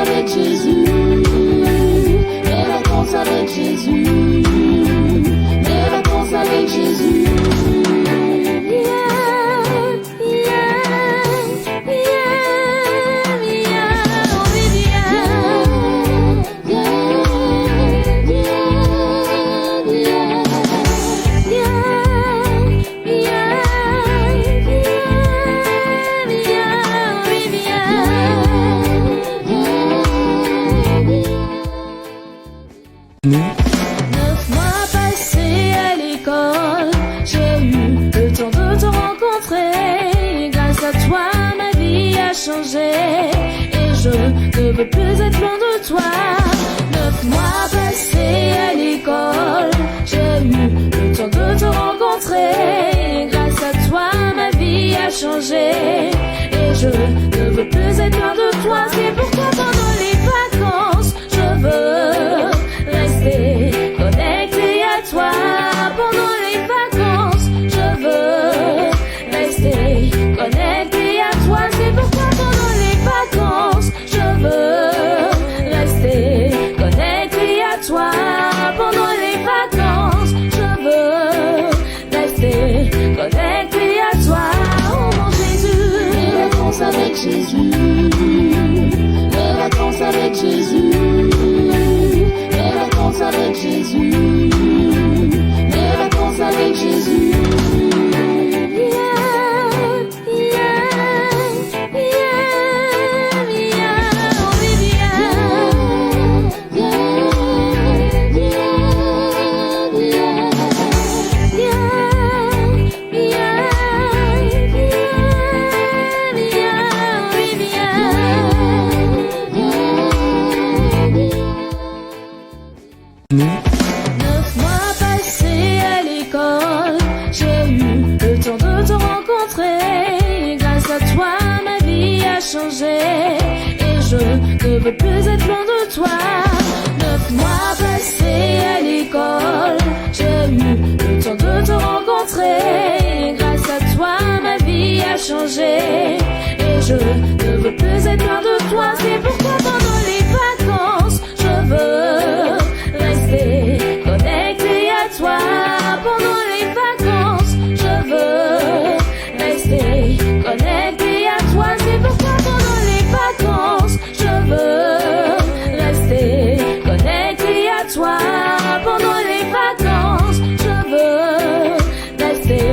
avec Jésus. Les vacances avec Jésus. Les vacances avec Jésus. Et je ne veux plus être loin de toi. 9 mois passés à l'école, j'ai eu le temps de te rencontrer. Grâce à toi, ma vie a changé. Et je ne veux plus être loin de toi. C'est pourquoi pendant les vacances, je veux rester connecté à toi. Pendant les vacances, je veux rester connecté à toi. C'est pourquoi pendant les vacances, je veux rester connecté à toi. Pendant les vacances, je veux rester connecté à toi. Oh mon Jésus. Les vacances avec Jésus. Les vacances avec Jésus. Les vacances avec Jésus. Les vacances avec Jésus. Et je ne veux plus être loin de toi. 9 mois passés à l'école, j'ai eu le temps de te rencontrer. Grâce à toi, ma vie a changé. Et je ne veux plus être loin de toi. C'est pourquoi pendant les vacances, je veux rester connecté à toi. Pendant les vacances, je veux rester connecté à toi. C'est pourquoi pendant les vacances, je veux rester connecté à toi. Pendant les vacances, je veux rester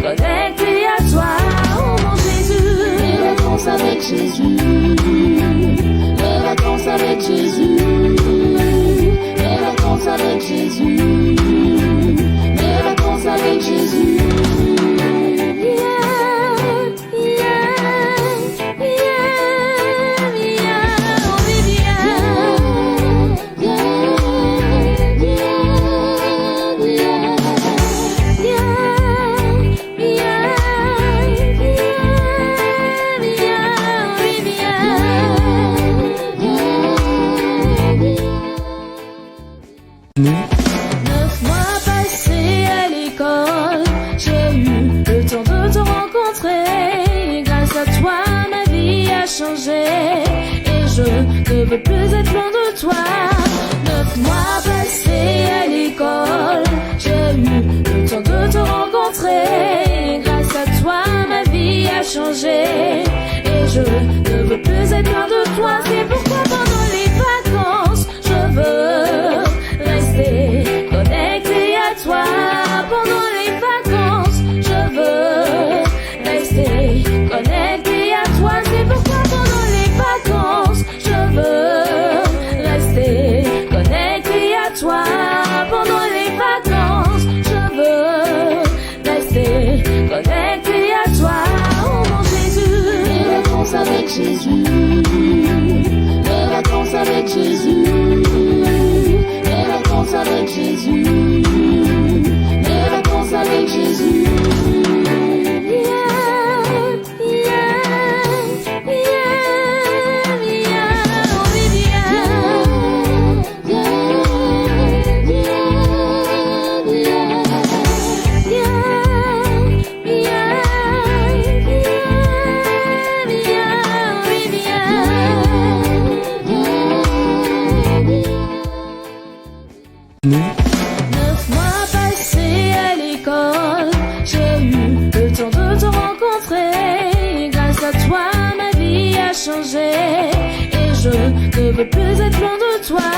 connecté à toi. Oh mon Jésus. Les vacances avec Jésus. Les vacances avec Jésus. Les vacances avec Jésus. Les vacances avec Jésus. Et je ne veux plus être loin de toi. 9 mois passés à l'école, j'ai eu le temps de te rencontrer. Grâce à toi, ma vie a changé. Et je ne veux plus être loin de toi. C'est pourquoi pendant les vacances, je veux rester connecté à toi. Pendant les vacances, je veux rester connecté à toi. C'est pourquoi pendant les vacances, je veux rester connecté à toi. Pendant les vacances, je veux rester connecté à toi. Oh mon Jésus. Les vacances avec Jésus. Les vacances avec Jésus. Les vacances avec Jésus. Les vacances avec Jésus. 9 mois passés à l'école, j'ai eu le temps de te rencontrer. Grâce à toi, ma vie a changé et je ne veux plus être loin de toi.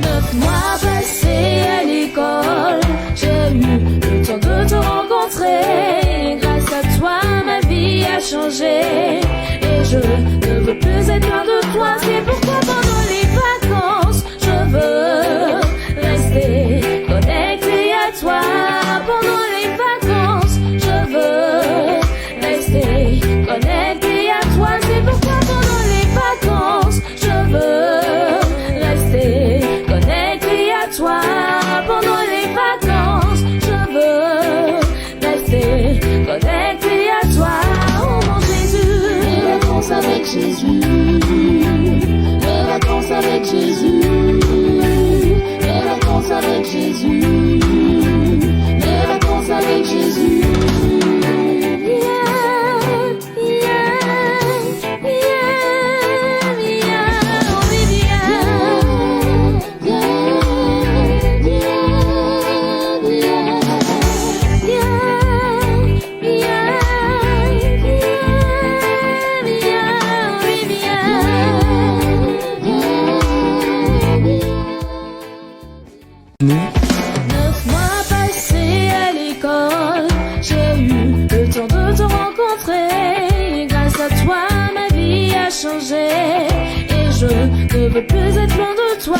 9 mois passés à l'école, j'ai eu le temps de te rencontrer. Grâce à toi, ma vie a changé et je ne veux plus être loin de toi. C'est pourquoi pendant les vacances, je veux rester connecté à toi. Pendant les vacances, je veux rester connecté à toi. C'est pourquoi pendant les vacances, je veux rester connecté à toi. Pendant les vacances, je veux rester connecté à toi. Oh mon Jésus, Les vacances avec Jésus. Les vacances avec Jésus. Les vacances avec Jésus. Les vacances avec Jésus. Neuf mois passés à l'école, j'ai eu le temps de te rencontrer. Grâce à toi, ma vie a changé et je ne veux plus être loin de toi.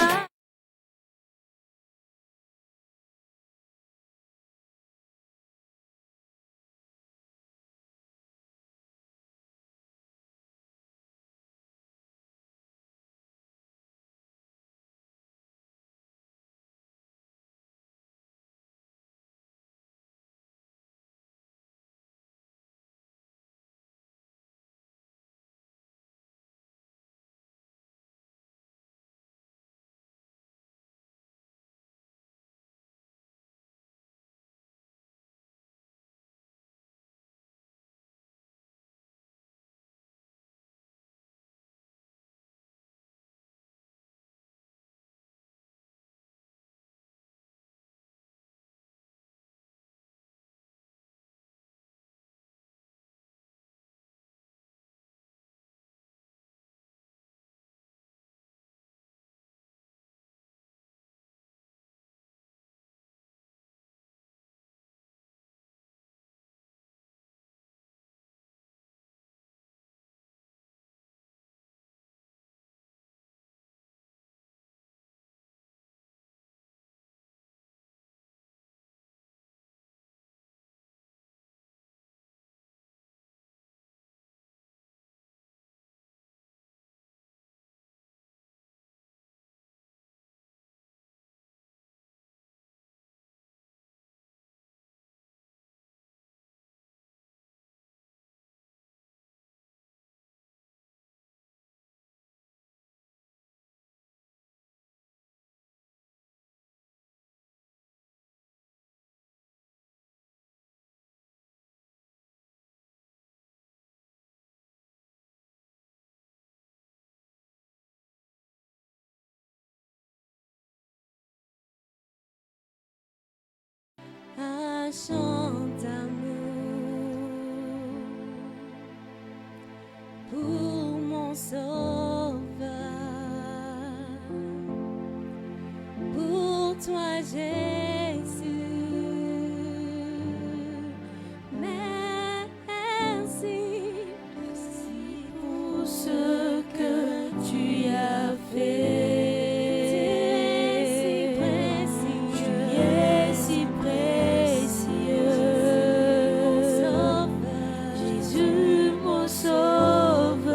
Un chant d'amour pour mon sauveur. Pour toi, Jésus. Merci, merci pour ce que tu as fait. Jésus mon sauveur.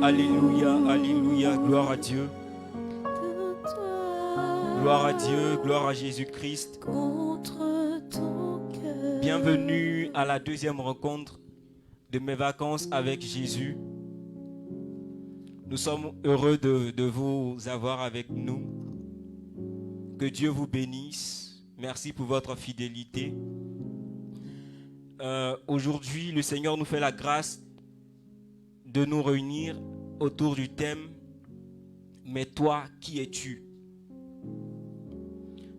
Alléluia, alléluia, gloire à Dieu. Gloire à Dieu, gloire à Jésus-Christ. Bienvenue à la deuxième rencontre de mes vacances avec Jésus. Nous sommes heureux de vous avoir avec nous. Que Dieu vous bénisse. Merci pour votre fidélité. Aujourd'hui, le Seigneur nous fait la grâce de nous réunir autour du thème « Mais toi, qui es-tu »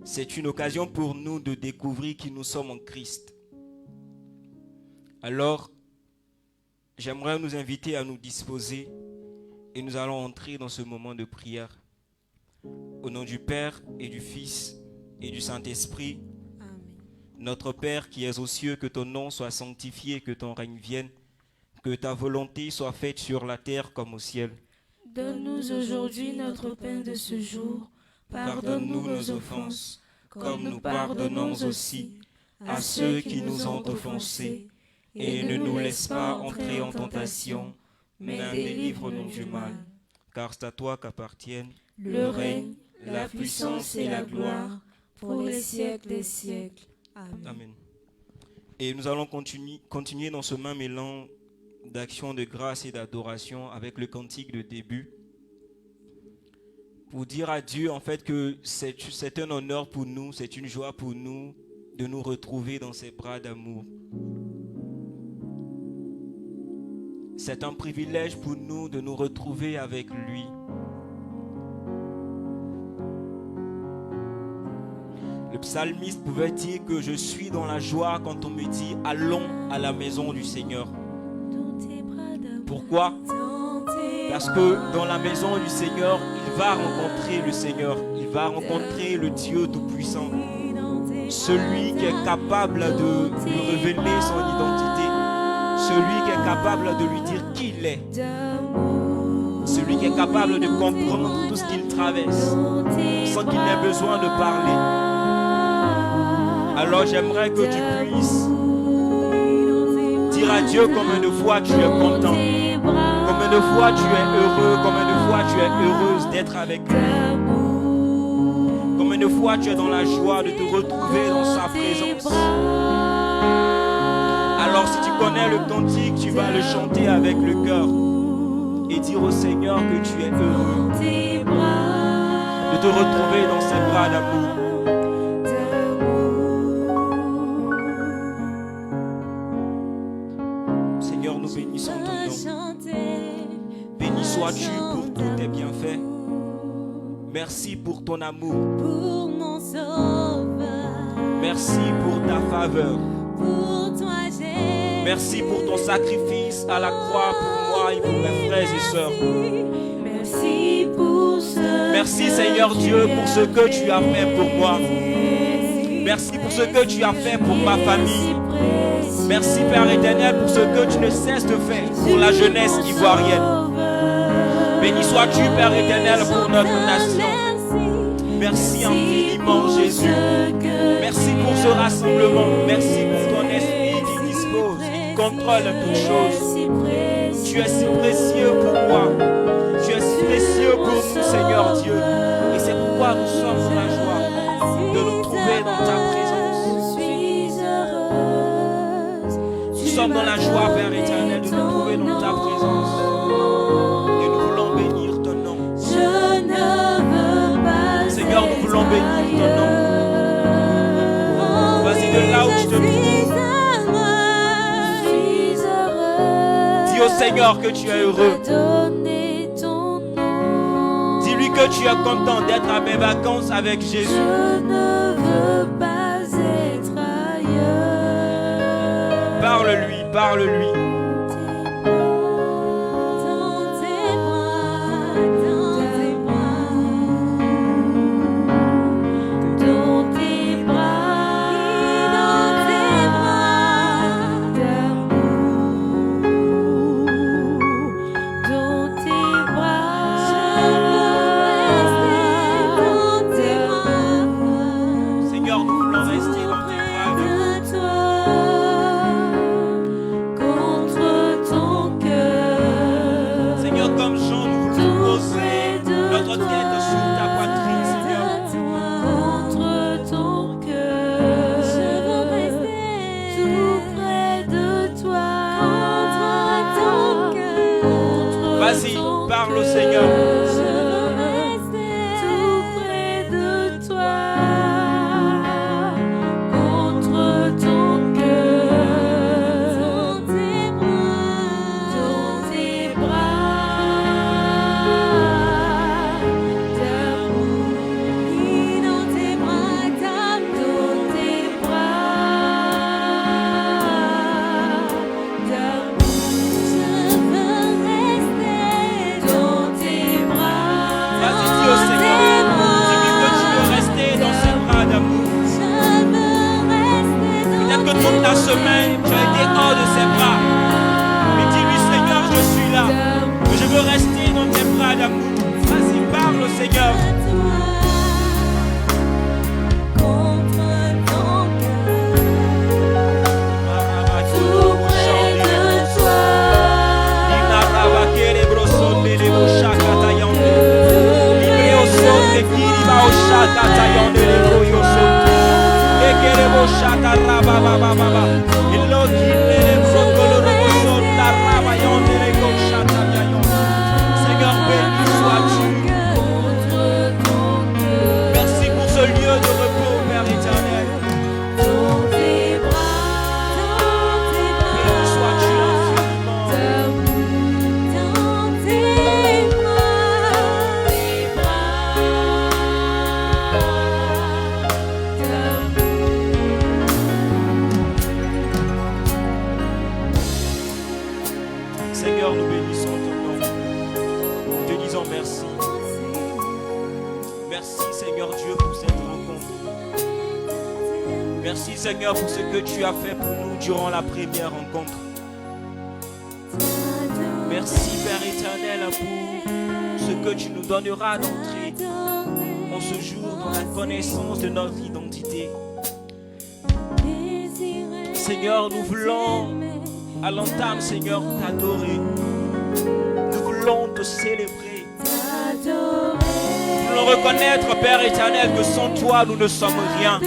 C'est une occasion pour nous de découvrir qui nous sommes en Christ. Alors, j'aimerais nous inviter à nous disposer et nous allons entrer dans ce moment de prière. Au nom du Père et du Fils et du Saint-Esprit, Amen. Notre Père qui es aux cieux, que ton nom soit sanctifié, que ton règne vienne, que ta volonté soit faite sur la terre comme au ciel. Donne-nous aujourd'hui notre pain de ce jour. Pardonne-nous nos offenses, comme nous pardonnons aussi à ceux qui nous ont offensés. Et ne nous laisse pas entrer en tentation, mais délivre-nous du mal. Car c'est à toi qu'appartiennent Le règne, la puissance et la gloire, pour les siècles des siècles. Amen. Amen. Et nous allons continuer dans ce même élan d'action de grâce et d'adoration avec le cantique de début. Pour dire à Dieu en fait que c'est un honneur pour nous, c'est une joie pour nous de nous retrouver dans ses bras d'amour. C'est un privilège pour nous de nous retrouver avec lui. Le psalmiste pouvait dire que je suis dans la joie quand on me dit allons à la maison du Seigneur. Pourquoi? Parce que dans la maison du Seigneur, il va rencontrer le Seigneur. Il va rencontrer le Dieu Tout-Puissant. Celui qui est capable de lui révéler son identité. Celui qui est capable de lui dire qui il est. Celui qui est capable de comprendre tout ce qu'il traverse sans qu'il n'ait besoin de parler. Alors j'aimerais que tu puisses dire à Dieu combien de fois tu es content, combien de fois tu es heureux, combien de fois tu es heureuse d'être avec lui, combien de fois tu es dans la joie de te retrouver dans sa présence. Alors si tu connais le cantique, tu vas le chanter avec le cœur et dire au Seigneur que tu es heureux de te retrouver dans ses bras d'amour. Seigneur, nous bénissons ton nom. Béni sois-tu pour tous tes bienfaits. Merci pour ton amour. Pour mon sauveur, Merci pour ta faveur. pour toi j'ai. Merci pour ton sacrifice à la croix pour moi et pour mes frères et sœurs. Merci pour ce Merci Seigneur Dieu pour ce que tu as fait pour moi. Merci pour ce que tu as fait pour ma famille. Merci Père éternel pour ce que tu ne cesses de faire pour la jeunesse ivoirienne. Béni sois-tu Père éternel pour notre nation. Merci infiniment Jésus. Merci pour ce rassemblement. Merci pour ton esprit qui dispose, qui contrôle toutes choses. Tu es si précieux pour moi. Tu es si précieux pour nous Seigneur Dieu. Et c'est pourquoi nous sommes dans la joie de nous trouver dans ta présence. Nous sommes dans la joie Père éternel de nous trouver dans ta présence. Et nous voulons bénir ton nom. Seigneur, nous voulons bénir ton nom. Vas-y de là où tu te trouves. Dis au Seigneur que tu es heureux. Dis-lui que tu es content d'être à mes vacances avec Jésus. Je ne veux pas être ailleurs. Parle-lui, parle-lui. Dans tes bras, dans tes bras. Dans tes bras, d'amour. Dans tes bras, Seigneur, nous voulons rester dans tes bras. contre parle au Seigneur. Je veux rester tout près de toi, contre ton cœur, dans tes bras d'amour, dans tes bras d'amour, dans tes bras d'amour. Je veux rester dans tes bras. Vas-y, dis au Seigneur, dis-lui que tu veux rester dans ses bras d'amour. Peut-être que toute la semaine, tu as été hors de ses bras. Mais dis-lui, Seigneur, je suis là. Je veux rester dans tes bras d'amour. Vas-y, parle au Seigneur. Tout près de toi, Seigneur, béni sois-tu. Merci pour ce lieu de repos, Père éternel. dans tes bras, Béni sois-tu infiniment. dans tes Seigneur, nous bénissons ton nom. Te disons merci. Merci, Seigneur Dieu, pour cette rencontre. Merci, Seigneur, pour ce que tu as fait pour nous durant la première rencontre. Merci, Père éternel, pour ce que tu nous donneras d'entrer en ce jour dans la connaissance de notre identité. Seigneur, nous voulons à l'entame, Seigneur, t'adorer. Nous voulons te célébrer. Nous voulons reconnaître, Père éternel, que sans toi, nous ne sommes rien.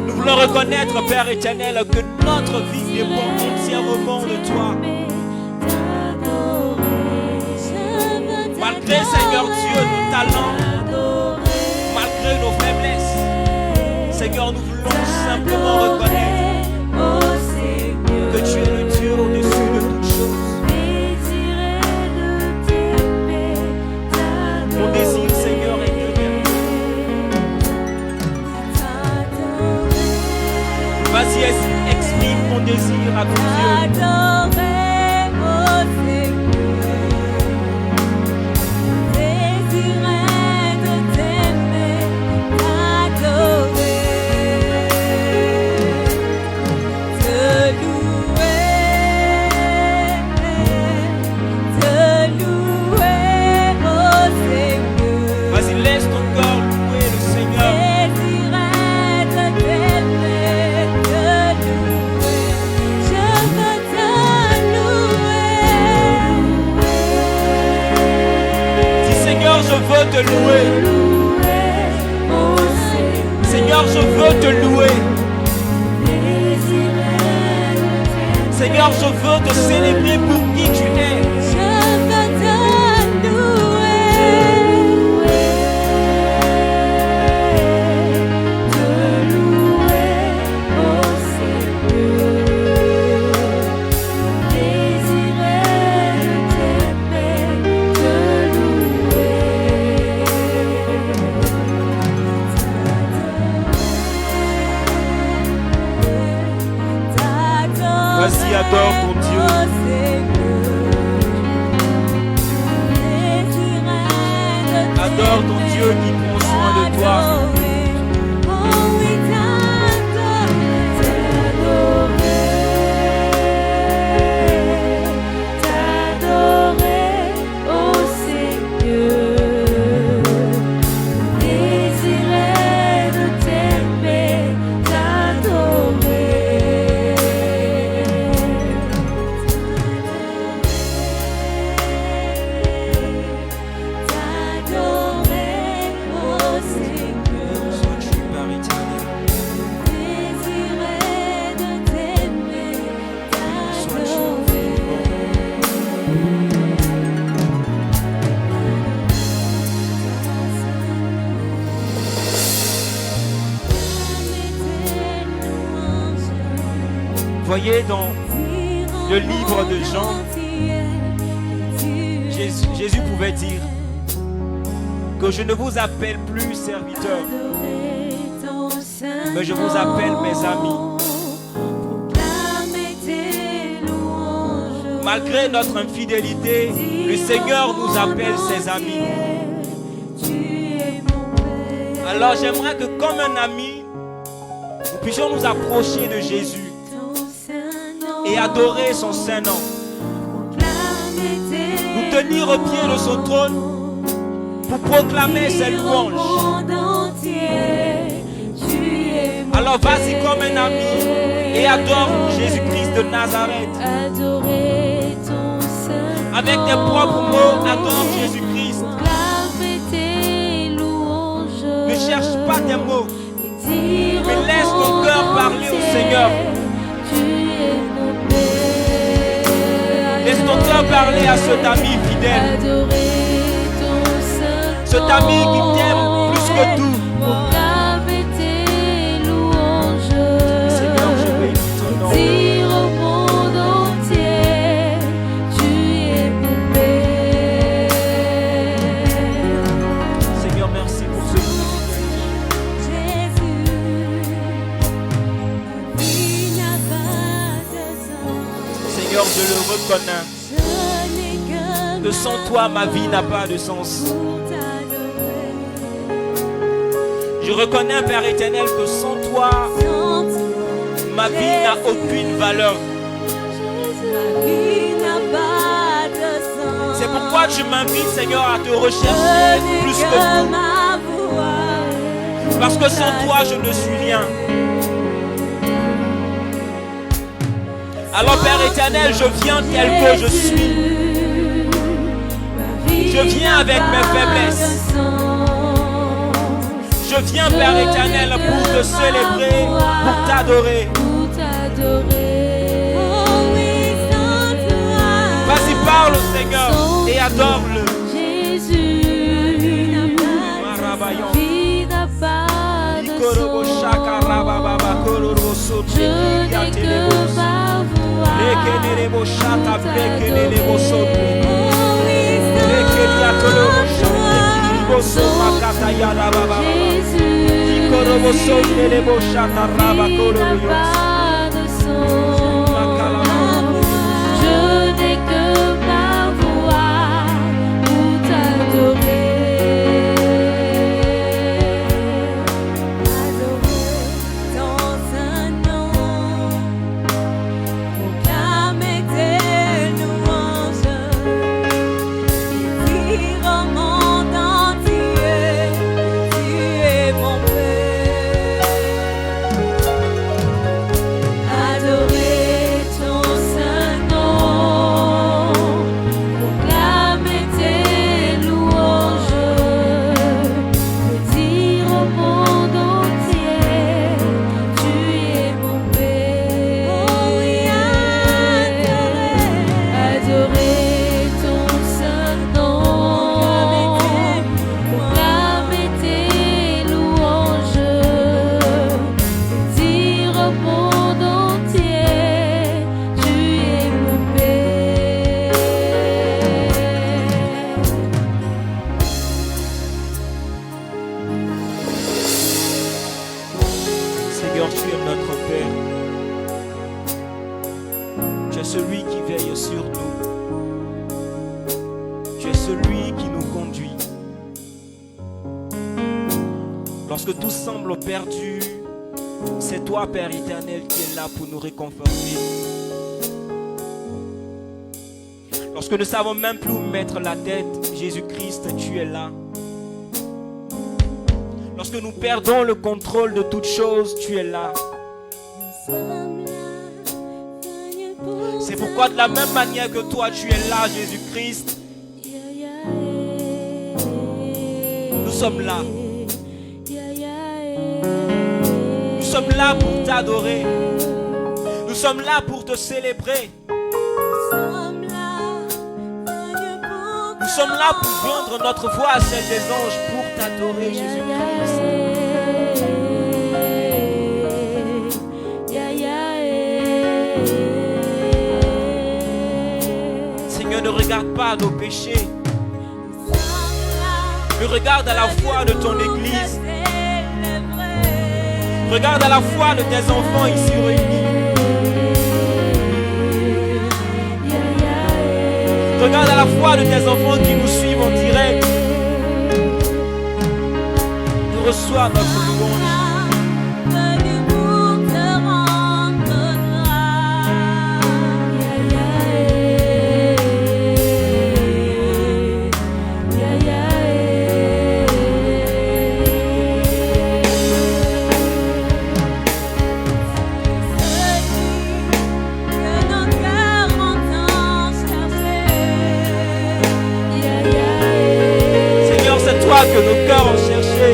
Nous voulons reconnaître, Père éternel, que notre vie dépend entièrement de toi. Malgré, Seigneur Dieu, nos talents, malgré nos faiblesses, Seigneur, nous voulons simplement reconnaître que tu es le Dieu au-dessus de toutes choses. Mon désir, Seigneur, est de t'aimer. Vas-y, exprime ton désir à ton Dieu. Vas-y, laisse ton corps louer le Seigneur. Dis, Seigneur, je veux te louer. Seigneur, je veux te louer. Seigneur, je veux te célébrer pour qui tu es. Vas-y, adore ton Dieu. Adore ton Dieu qui prend soin de toi. Voyez dans le livre de Jean, Jésus pouvait dire que je ne vous appelle plus serviteur, mais je vous appelle mes amis. Malgré notre infidélité, le Seigneur nous appelle ses amis. Alors j'aimerais que comme un ami, nous puissions nous approcher de Jésus et adorer son Saint-Nom. Nous tenir au pied de son trône pour proclamer ses louanges. Alors vas-y comme un ami et adore Jésus-Christ de Nazareth. Avec tes propres mots, adore Jésus-Christ. Ne cherche pas tes mots, mais laisse ton cœur parler au Seigneur. Laisse ton cœur parler à cet ami fidèle, cet ami qui t'aime plus que tout. Seigneur, je bénis ton nom. Seigneur, merci pour ce Seigneur, je le reconnais. Que sans toi, ma vie n'a pas de sens. Je reconnais, Père éternel, que sans toi, ma vie n'a aucune valeur. C'est pourquoi je m'invite, Seigneur, à te rechercher plus que tout. Parce que sans toi, je ne suis rien. Alors, Père éternel, je viens tel que je suis. Je viens avec mes faiblesses. Je viens, Père éternel, pour te célébrer, pour t'adorer. Vas-y, parle au Seigneur et adore-le. Lorsque tout semble perdu, c'est toi, Père éternel, qui es là pour nous réconforter. Lorsque nous ne savons même plus où mettre la tête, Jésus-Christ, tu es là. Lorsque nous perdons le contrôle de toutes choses, tu es là. C'est pourquoi de la même manière que toi, tu es là, Jésus-Christ, nous sommes là. Nous sommes là pour t'adorer. Nous sommes là pour te célébrer. Nous sommes là pour joindre notre voix à celle des anges pour t'adorer, Jésus-Christ. regarde pas à nos péchés, mais regarde à la foi de ton Église. Regarde à la foi de tes enfants ici réunis. Regarde à la foi de tes enfants qui nous suivent en direct. Reçois notre louange. Que nos cœurs ont cherché.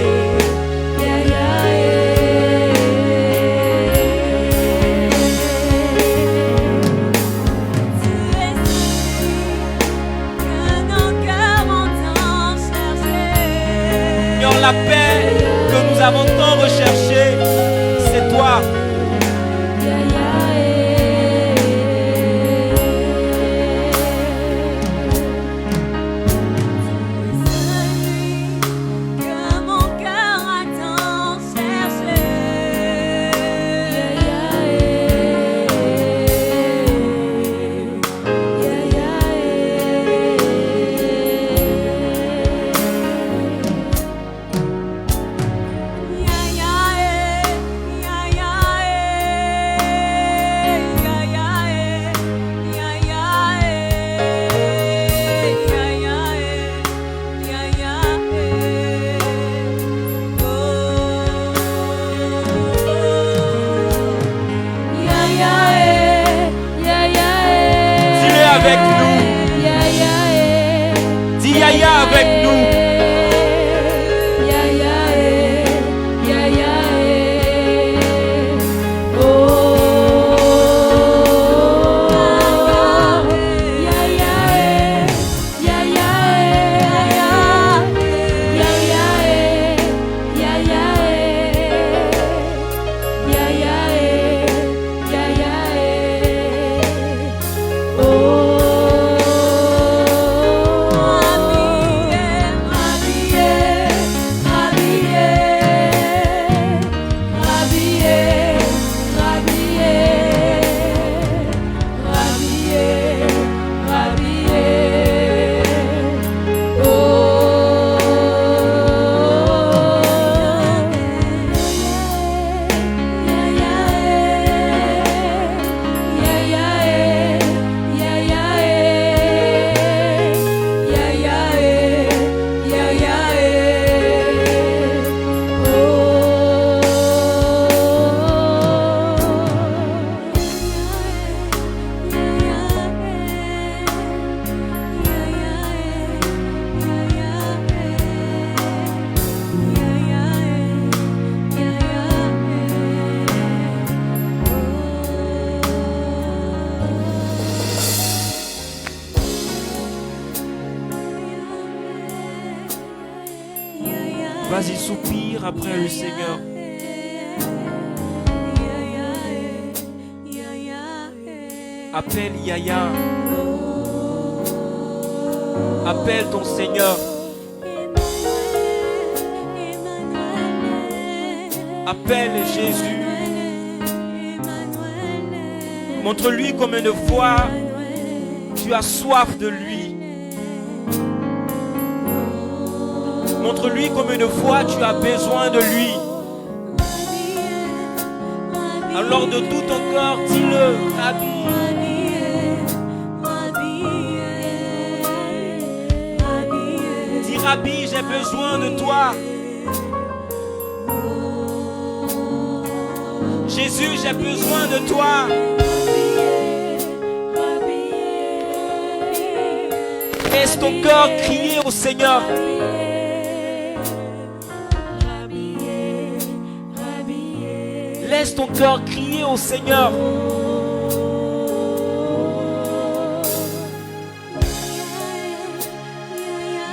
Seigneur, la paix que nous avons tant recherchée, c'est toi. Avec nous. Dis Yaya avec nous. Vas-y, soupire après le Seigneur. Appelle Yaya. Appelle ton Seigneur. Appelle Jésus. Montre-lui combien de fois tu as soif de lui. Montre-lui combien de fois tu as besoin de lui. Alors de tout ton corps, dis-le, Rabbi. Dis Rabbi, j'ai besoin de toi. Jésus, j'ai besoin de toi. Laisse ton cœur crier au Seigneur. Laisse ton cœur crier au Seigneur.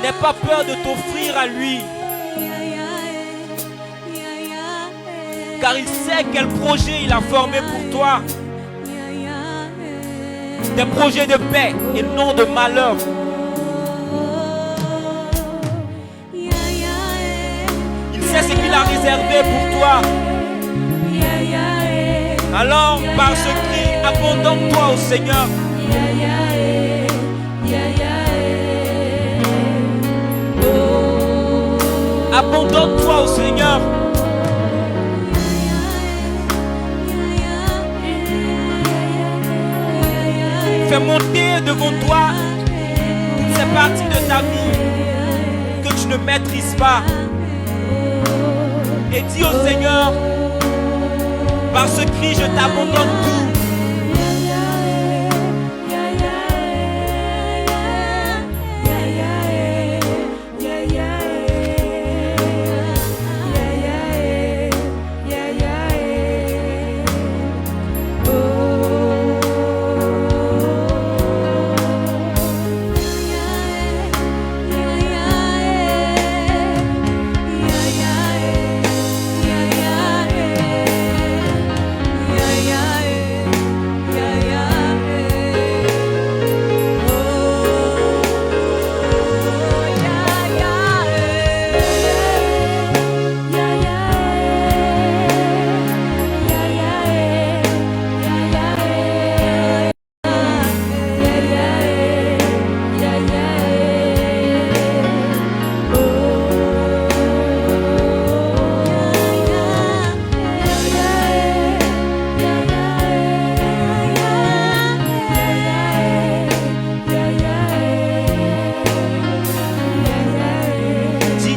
N'aie pas peur de t'offrir à lui. Car il sait quel projet il a formé pour toi. des projets de paix et non de malheur. Il sait ce qu'il a réservé pour toi. Alors, par ce cri, abandonne-toi au Seigneur. Abandonne-toi au Seigneur. Fais monter devant toi toutes ces parties de ta vie que tu ne maîtrises pas. Et dis au Seigneur, par ce cri, je t'abandonne tout.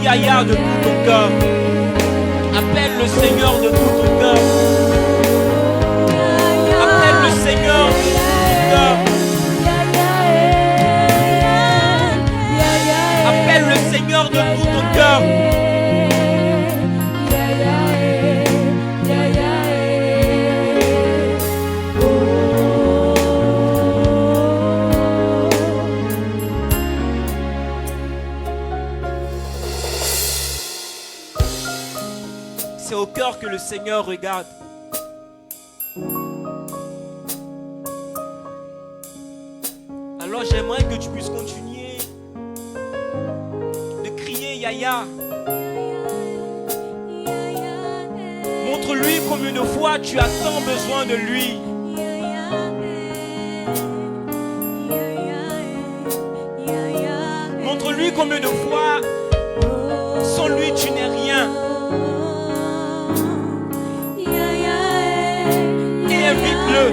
Yahya de tout ton cœur. Appelle le Seigneur de tout ton cœur. Appelle le Seigneur de tout ton cœur. Appelle le Seigneur de tout ton cœur. C'est au cœur que le Seigneur regarde. Alors j'aimerais que tu puisses continuer de crier Yahya. Montre-lui combien de fois tu as tant besoin de lui. Montre-lui combien de fois sans lui tu n'es rien. Invite-le.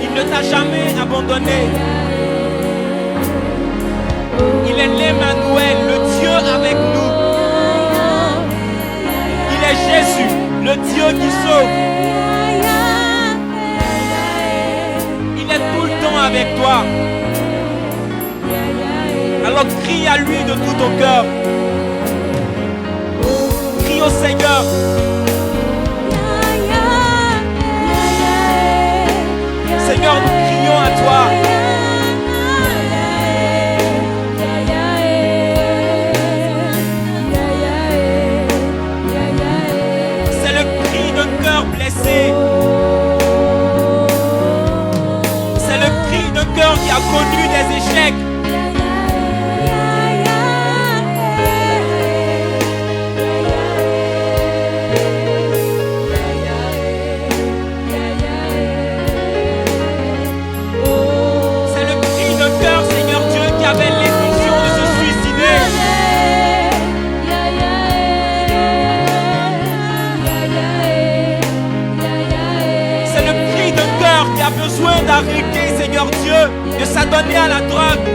Il ne t'a jamais abandonné. Il est l'Emmanuel, le Dieu avec nous. Il est Jésus, le Dieu qui sauve. Il est tout le temps avec toi. Alors crie à lui de tout ton cœur. Crie au Seigneur. Seigneur, nous crions à toi. C'est le cri d'un cœur blessé. C'est le cri d'un cœur qui a connu des échecs. Besoin d'arrêter, Seigneur Dieu, de s'adonner à la drogue.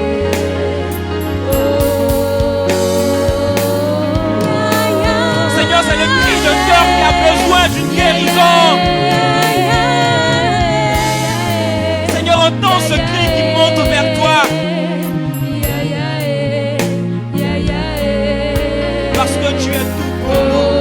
Seigneur, c'est le cri de cœur qui a besoin d'une guérison. Seigneur, entends ce cri qui monte vers toi. Parce que tu es tout pour nous.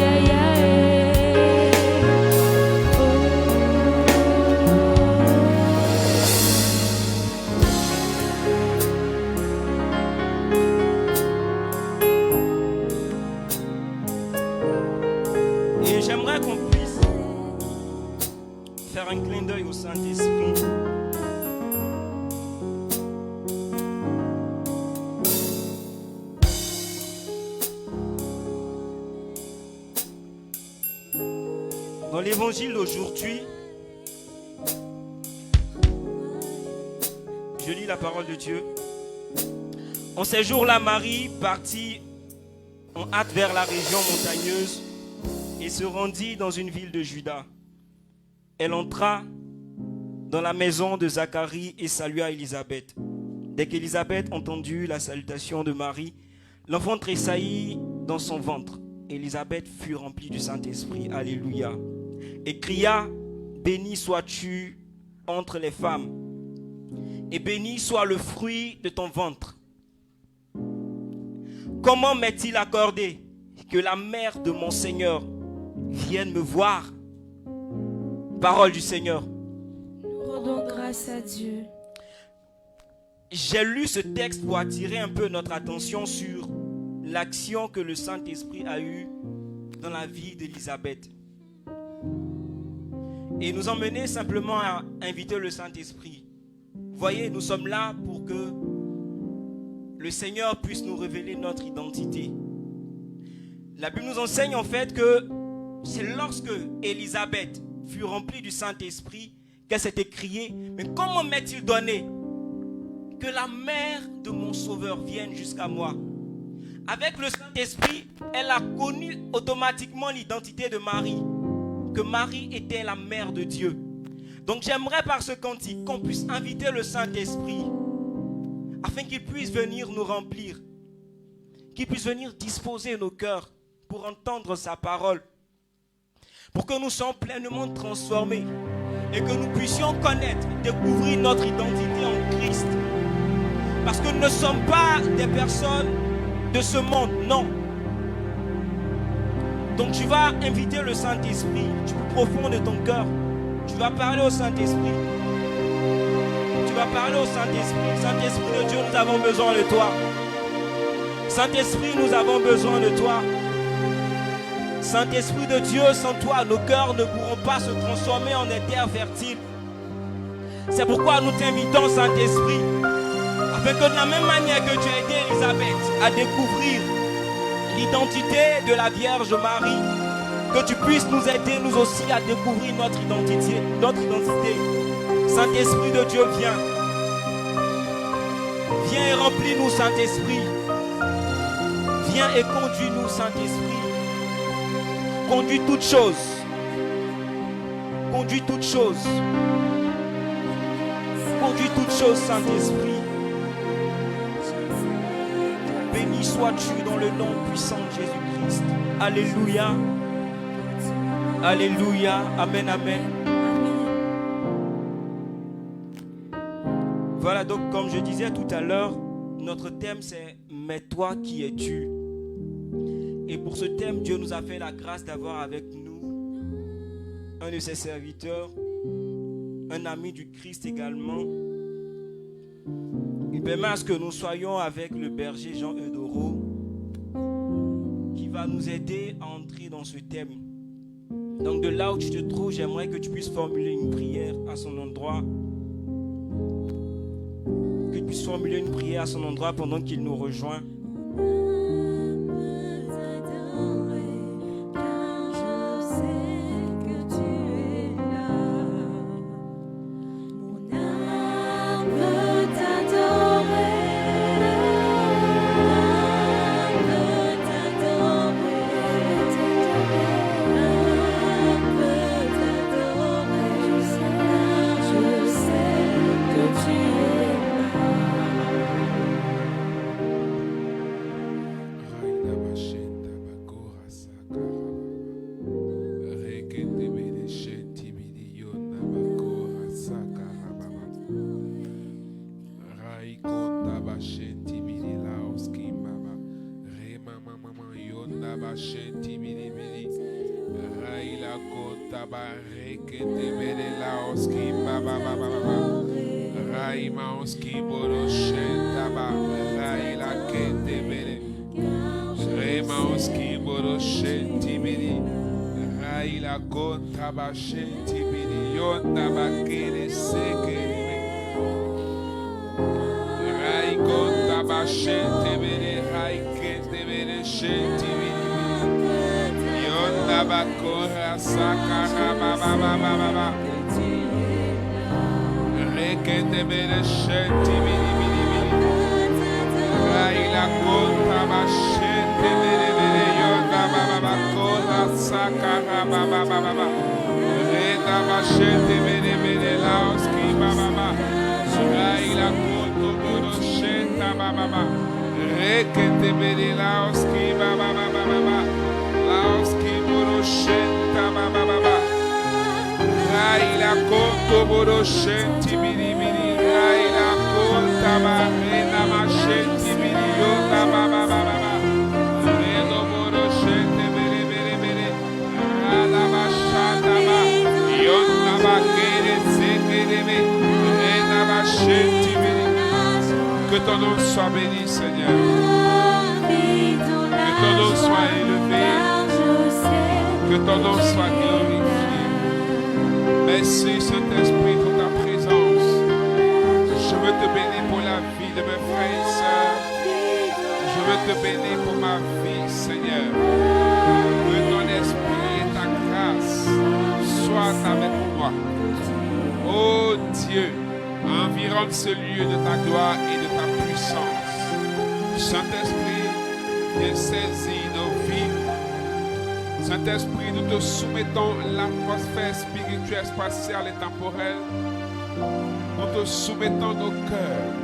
Yeah. j'aimerais qu'on puisse faire un clin d'œil au Saint-Esprit. Dans l'évangile d'aujourd'hui, je lis la parole de Dieu. En ces jours-là, Marie partit en hâte vers la région montagneuse et se rendit dans une ville de Juda. Elle entra dans la maison de Zacharie et salua Élisabeth. Dès qu'Élisabeth entendit la salutation de Marie, l'enfant tressaillit dans son ventre. Élisabeth fut remplie du Saint-Esprit. Alléluia. Et cria, béni sois-tu entre les femmes, et béni soit le fruit de ton ventre. Comment m'est-il accordé que la mère de mon Seigneur vienne me voir? Parole du Seigneur. Nous rendons grâce à Dieu. J'ai lu ce texte pour attirer un peu notre attention sur l'action que le Saint-Esprit a eue dans la vie d'Élisabeth. Et nous emmener simplement à inviter le Saint-Esprit. Voyez, nous sommes là pour que le Seigneur puisse nous révéler notre identité. La Bible nous enseigne en fait que c'est lorsque Élisabeth fut remplie du Saint-Esprit qu'elle s'est écriée, mais comment m'est-il donné que la mère de mon Sauveur vienne jusqu'à moi? Avec le Saint-Esprit, elle a connu automatiquement l'identité de Marie, que Marie était la mère de Dieu. Donc j'aimerais par ce cantique qu'on puisse inviter le Saint-Esprit afin qu'il puisse venir nous remplir, qu'il puisse venir disposer nos cœurs pour entendre sa parole, pour que nous soyons pleinement transformés et que nous puissions connaître, découvrir notre identité en Christ. Parce que nous ne sommes pas des personnes de ce monde, non. Donc tu vas inviter le Saint-Esprit du plus profond de ton cœur. Tu vas parler au Saint-Esprit. Tu vas parler au Saint-Esprit. Saint-Esprit de Dieu, nous avons besoin de toi. Saint-Esprit, nous avons besoin de toi. Saint-Esprit de Dieu, sans toi, nos cœurs ne pourront pas se transformer en des terres fertiles. C'est pourquoi nous t'invitons, Saint-Esprit, afin que de la même manière que tu as aidé Élisabeth à découvrir l'identité de la Vierge Marie, que tu puisses nous aider, nous aussi, à découvrir notre identité. Saint-Esprit de Dieu, viens. Viens et remplis-nous, Saint-Esprit. Viens et conduis-nous, Saint-Esprit. Conduis toutes choses. Conduis toutes choses. Conduis toutes choses, Saint-Esprit. Béni sois-tu dans le nom puissant de Jésus-Christ. Alléluia. Alléluia. Amen, amen. Voilà, donc comme je disais tout à l'heure, notre thème c'est « Mais toi, qui es-tu » Et pour ce thème, Dieu nous a fait la grâce d'avoir avec nous un de ses serviteurs, un ami du Christ également. Il permet à ce que nous soyons avec le berger Jean Eudoro, qui va nous aider à entrer dans ce thème. Donc de là où tu te trouves, j'aimerais que tu puisses formuler une prière à son endroit. Que tu puisses formuler une prière à son endroit pendant qu'il nous rejoint. Raila conta bashenti biliyonda bakere sekere. Rai conta bashenti bele haikete bele shenti bili. Yonda bakora sakara baba baba baba. Rekete bele shenti bili bili bili. Raila conta bashenti bele bele yonda baba bakora sakara baba baba baba. Reda bashenti bele bele laoski baba baba. Raila conta boro shenta baba baba. Rekete bele laoski baba baba baba. Laoski boro shenta baba baba. Raila conta boro shenti bili bili. Raila conta barena mashenti bili yonda baba baba baba. Redo boro shente bele bele bele. Rada bashanda ba. Yonda bakere sekere be. Reda bashenti bili. Que ton nom soit béni, Seigneur. Que ton nom soit élevé. Que ton nom soit glorifié. Merci, Saint-Esprit, pour ta présence. Je veux te bénir pour la vie de mes frères et sœurs. Je veux te bénir pour ma vie, Seigneur. Que ton esprit et ta grâce soient avec moi. Oh Dieu, environne ce lieu de ta gloire et de ta puissance. Saint-Esprit, viens saisir nos vies. Saint-Esprit, nous te soumettons l'atmosphère spirituelle, spatiale et temporelle. Nous te soumettons nos cœurs.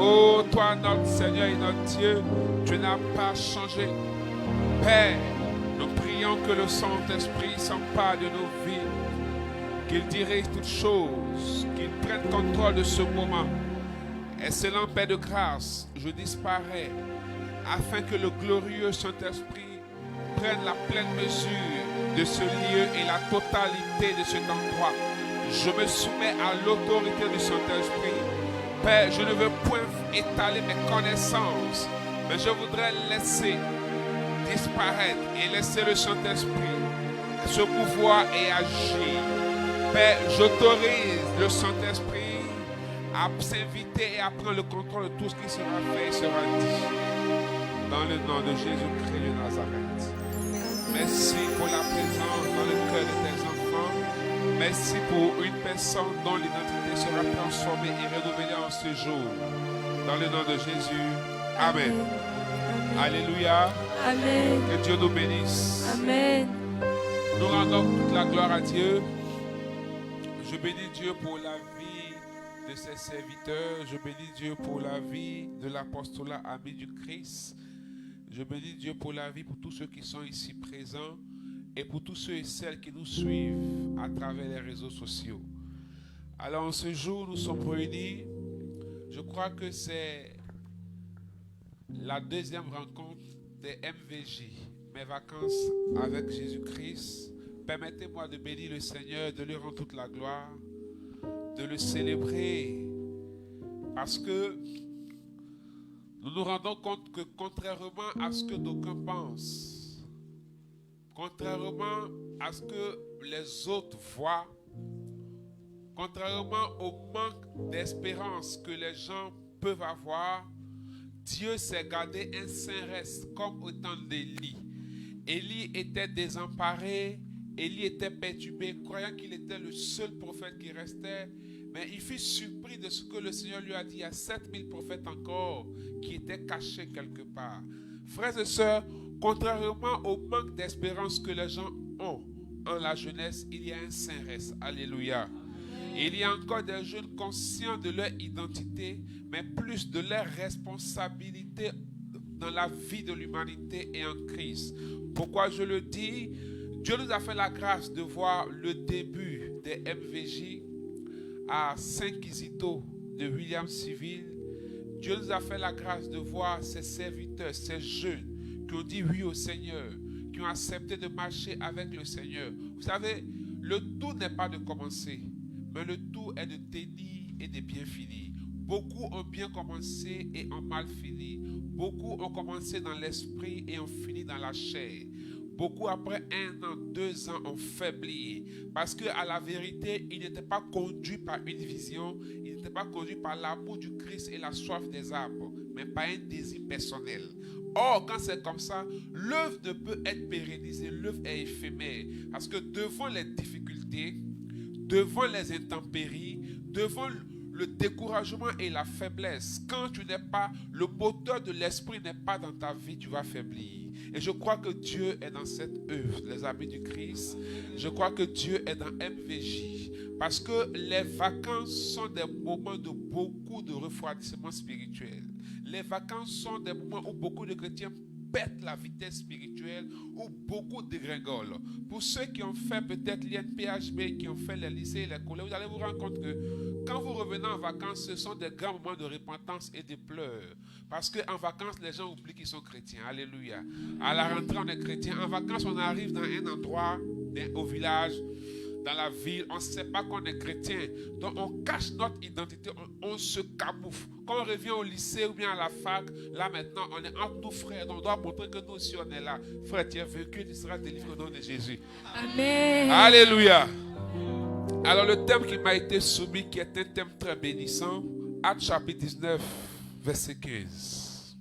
Oh, toi, notre Seigneur et notre Dieu, tu n'as pas changé. Père, nous prions que le Saint-Esprit s'empare de nos vies, qu'il dirige toutes choses, qu'il prenne contrôle de ce moment. Excellent Père de grâce, je disparais afin que le glorieux Saint-Esprit prenne la pleine mesure de ce lieu et la totalité de cet endroit. Je me soumets à l'autorité du Saint-Esprit. Père, je ne veux point étaler mes connaissances, mais je voudrais laisser disparaître et laisser le Saint-Esprit se mouvoir et agir. Père, j'autorise le Saint-Esprit à s'inviter et à prendre le contrôle de tout ce qui sera fait et sera dit. Dans le nom de Jésus-Christ de Nazareth. Merci pour la présence dans le cœur de tes enfants. Merci pour une personne dont l'identité sera transformée et renouvelée en ce jour. Dans le nom de Jésus. Amen. Alléluia. Amen. Que Dieu nous bénisse. Amen. Nous rendons toute la gloire à Dieu. Je bénis Dieu pour la vie de ses serviteurs. Je bénis Dieu pour la vie de l'apostolat ami du Christ. Je bénis Dieu pour la vie, pour tous ceux qui sont ici présents et pour tous ceux et celles qui nous suivent à travers les réseaux sociaux. Alors, en ce jour, nous sommes réunis. Je crois que c'est la deuxième rencontre des MVJ, mes vacances avec Jésus-Christ. Permettez-moi de bénir le Seigneur, de lui rendre toute la gloire, de le célébrer, parce que nous nous rendons compte que contrairement à ce que d'aucuns pensent, contrairement à ce que les autres voient, contrairement au manque d'espérance que les gens peuvent avoir, Dieu s'est gardé un saint reste comme au temps d'Élie. Élie était désemparé, Élie était perturbé, croyant qu'il était le seul prophète qui restait. Mais il fut surpris de ce que le Seigneur lui a dit. Il y a 7000 prophètes encore qui étaient cachés quelque part. Frères et sœurs, contrairement au manque d'espérance que les gens ont en la jeunesse, il y a un saint reste. Alléluia. Il y a encore des jeunes conscients de leur identité, mais plus de leur responsabilité dans la vie de l'humanité et en Christ. Pourquoi je le dis? Dieu nous a fait la grâce de voir le début des MVJ à Saint-Kizito de William Civil. Dieu nous a fait la grâce de voir ces serviteurs, ces jeunes qui ont dit oui au Seigneur, qui ont accepté de marcher avec le Seigneur. Vous savez, le tout n'est pas de commencer, mais le tout est de tenir et de bien finir. Beaucoup ont bien commencé et ont mal fini. Beaucoup ont commencé dans l'esprit et ont fini dans la chair. Beaucoup après 1 an, 2 ans ont faibli. Parce qu'à la vérité, ils n'étaient pas conduits par une vision. Ils n'étaient pas conduits par l'amour du Christ et la soif des arbres, mais par un désir personnel. Or, quand c'est comme ça, l'œuvre ne peut être pérennisée, l'œuvre est éphémère. Parce que devant les difficultés, devant les intempéries, devant le découragement et la faiblesse, quand tu n'es pas, le moteur de l'esprit n'est pas dans ta vie, tu vas faiblir. Et je crois que Dieu est dans cette œuvre, les amis du Christ. Je crois que Dieu est dans MVJ. Parce que les vacances sont des moments de beaucoup de refroidissement spirituel. Les vacances sont des moments où beaucoup de chrétiens pètent la vitesse spirituelle, où beaucoup dégringolent. Pour ceux qui ont fait peut-être l'INPHB, qui ont fait les lycées et les collèges, vous allez vous rendre compte que quand vous revenez en vacances, ce sont des grands moments de repentance et de pleurs. Parce qu'en vacances, les gens oublient qu'ils sont chrétiens. Alléluia. À la rentrée, on est chrétien. En vacances, on arrive dans un endroit, au village, dans la ville, on ne sait pas qu'on est chrétien. Donc on cache notre identité, on se camoufle. Quand on revient au lycée ou bien à la fac, là maintenant, on est entre nous frères. Donc on doit montrer que nous aussi on est là. Frère, tu es vaincu, tu seras délivré au nom de Jésus. Amen. Alléluia. Alors le thème qui m'a été soumis, qui est un thème très bénissant, Actes chapitre 19, verset 15.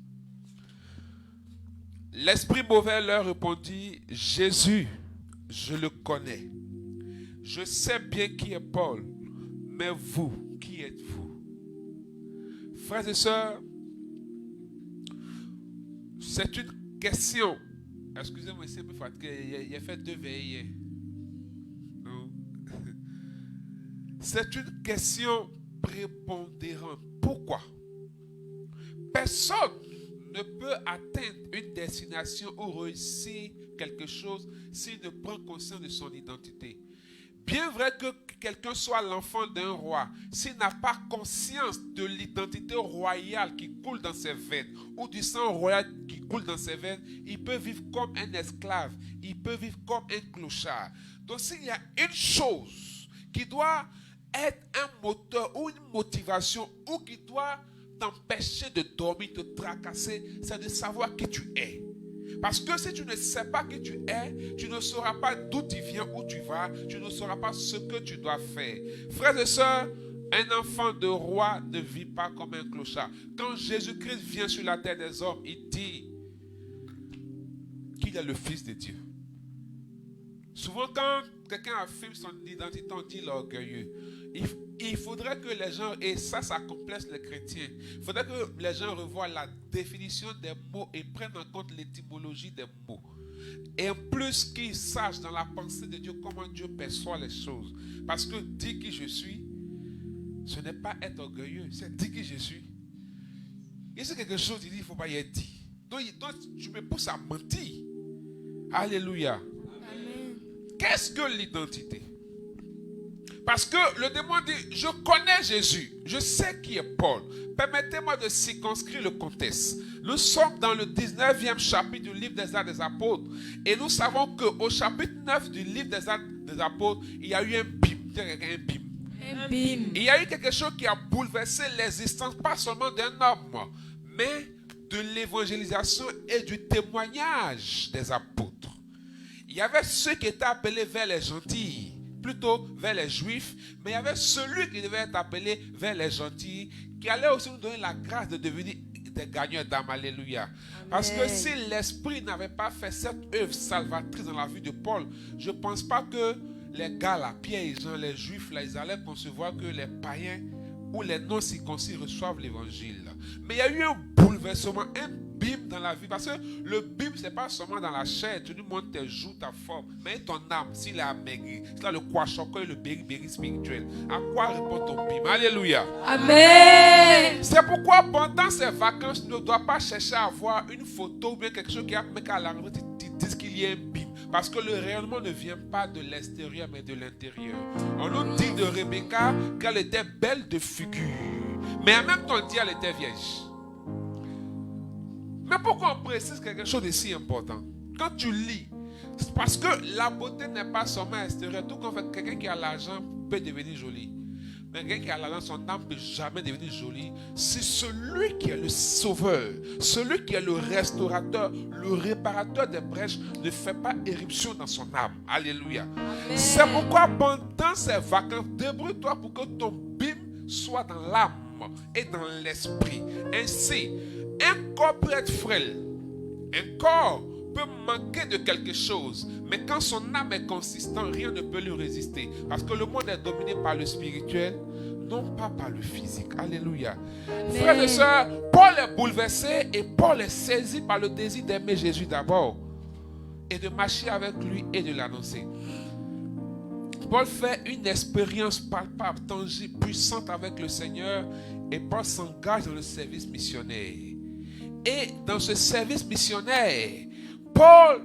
L'esprit mauvais leur répondit, Jésus, je le connais. Je sais bien qui est Paul, mais vous, qui êtes-vous? Frères et sœurs, c'est une question. Excusez-moi, c'est un peu fatigué. Il a fait 2 veillées. Non. C'est une question prépondérante. Pourquoi? Personne ne peut atteindre une destination ou réussir quelque chose s'il ne prend conscience de son identité. Bien vrai que quelqu'un soit l'enfant d'un roi, s'il n'a pas conscience de l'identité royale qui coule dans ses veines, ou du sang royal qui coule dans ses veines, il peut vivre comme un esclave, il peut vivre comme un clochard. Donc s'il y a une chose qui doit être un moteur ou une motivation, ou qui doit t'empêcher de dormir, te tracasser, c'est de savoir qui tu es. Parce que si tu ne sais pas qui tu es, tu ne sauras pas d'où tu viens, où tu vas, tu ne sauras pas ce que tu dois faire. Frères et sœurs, un enfant de roi ne vit pas comme un clochard. Quand Jésus-Christ vient sur la terre des hommes, il dit qu'il est le Fils de Dieu. Souvent, quand quelqu'un affirme son identité, on dit l'orgueilleux. Il faudrait que les gens, et ça complète les chrétiens, il faudrait que les gens revoient la définition des mots et prennent en compte l'étymologie des mots. Et en plus qu'ils sachent dans la pensée de Dieu comment Dieu perçoit les choses. Parce que dire qui je suis, ce n'est pas être orgueilleux, c'est dire qui je suis. Et c'est quelque chose, il dit, il ne faut pas y être dit. Donc tu me pousses à mentir. Alléluia. Amen. Qu'est-ce que l'identité? Parce que le démon dit, je connais Jésus, je sais qui est Paul. Permettez-moi de circonscrire le contexte. Nous sommes dans le 19e chapitre du livre des Actes des Apôtres. Et nous savons qu'au chapitre 9 du livre des Actes des Apôtres, il y a eu un bim. Un bim. Il y a eu quelque chose qui a bouleversé l'existence, pas seulement d'un homme, mais de l'évangélisation et du témoignage des apôtres. Il y avait ceux qui étaient appelés vers les gentils, plutôt vers les juifs, mais il y avait celui qui devait être appelé vers les gentils, qui allait aussi nous donner la grâce de devenir des gagneurs d'âme. Alléluia. Amen. Parce que si l'Esprit n'avait pas fait cette œuvre salvatrice dans la vie de Paul, je ne pense pas que les gars là, Pierre et Jean, les juifs là, ils allaient concevoir que les païens ou les non-circoncis reçoivent l'évangile. Mais il y a eu un bouleversement, un bim dans la vie. Parce que le bim, ce n'est pas seulement dans la chair. Tu nous montres tes joues, ta forme. Mais ton âme, s'il est amaigri, c'est là le kwashiorkor et le beriberi spirituel. À quoi répond ton bim? Alléluia. Amen. C'est pourquoi pendant ces vacances, tu ne dois pas chercher à avoir une photo ou bien quelque chose qui a à l'envers. Tu dis qu'il y a un bim. Parce que le rayonnement ne vient pas de l'extérieur, mais de l'intérieur. On nous dit de Rebecca qu'elle était belle de figure. Mais en même temps, on dit qu'elle était vierge. Mais pourquoi on précise quelque chose de si important? Quand tu lis, c'est parce que la beauté n'est pas seulement extérieure. Tout comme quelqu'un qui a l'argent peut devenir joli. Mais quelqu'un qui a l'argent, son âme ne peut jamais devenir jolie. C'est celui qui est le sauveur, celui qui est le restaurateur, le réparateur des brèches, ne fait pas éruption dans son âme. Alléluia. C'est pourquoi pendant ces vacances, débrouille-toi pour que ton bim soit dans l'âme et dans l'esprit. Ainsi, un corps peut être frêle. Un corps peut manquer de quelque chose, mais quand son âme est consistante, rien ne peut lui résister. Parce que le monde est dominé par le spirituel, non pas par le physique. Alléluia. Frères et sœurs, Paul est bouleversé et Paul est saisi par le désir d'aimer Jésus d'abord et de marcher avec lui et de l'annoncer. Paul fait une expérience palpable, tangible, puissante avec le Seigneur et Paul s'engage dans le service missionnaire. Et dans ce service missionnaire, Paul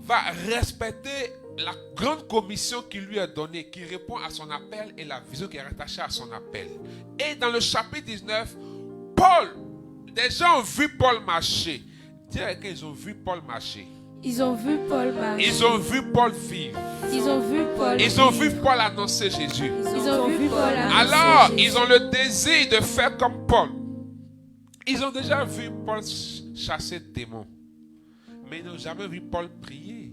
va respecter la grande commission qui lui est donnée, qui répond à son appel et la vision qui est rattachée à son appel. Et dans le chapitre 19, des gens ont vu Paul marcher. Dis à quelqu'un, ils ont vu Paul marcher. Ils ont vu Paul marcher. Ils ont vu Paul vivre. Ils ont vu Paul Ils ont vu Paul annoncer Jésus. Ils ont vu Paul annoncer Alors, Jésus. ils ont le désir de faire comme Paul. Ils ont déjà vu Paul chasser des démons. Mais ils n'ont jamais vu Paul prier.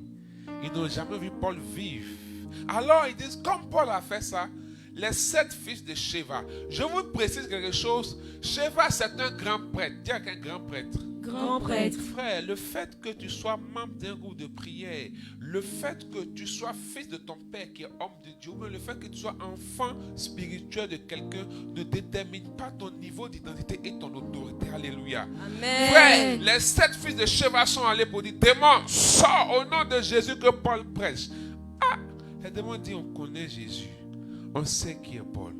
Ils n'ont jamais vu Paul vivre. Alors, ils disent, comme Paul a fait ça, les 7 fils de Sheva. Je vous précise quelque chose. Sheva, c'est un grand prêtre. Dis qu'un grand prêtre. Grand prêtre. Frère, le fait que tu sois membre d'un groupe de prière, le fait que tu sois fils de ton père qui est homme de Dieu, ou le fait que tu sois enfant spirituel de quelqu'un ne détermine pas ton niveau d'identité et ton autorité. Alléluia. Amen. Frère, les 7 fils de Sheva sont allés pour dire, démon, sors au nom de Jésus que Paul prêche. Ah, les démons disent, on connaît Jésus. On sait qui est Paul.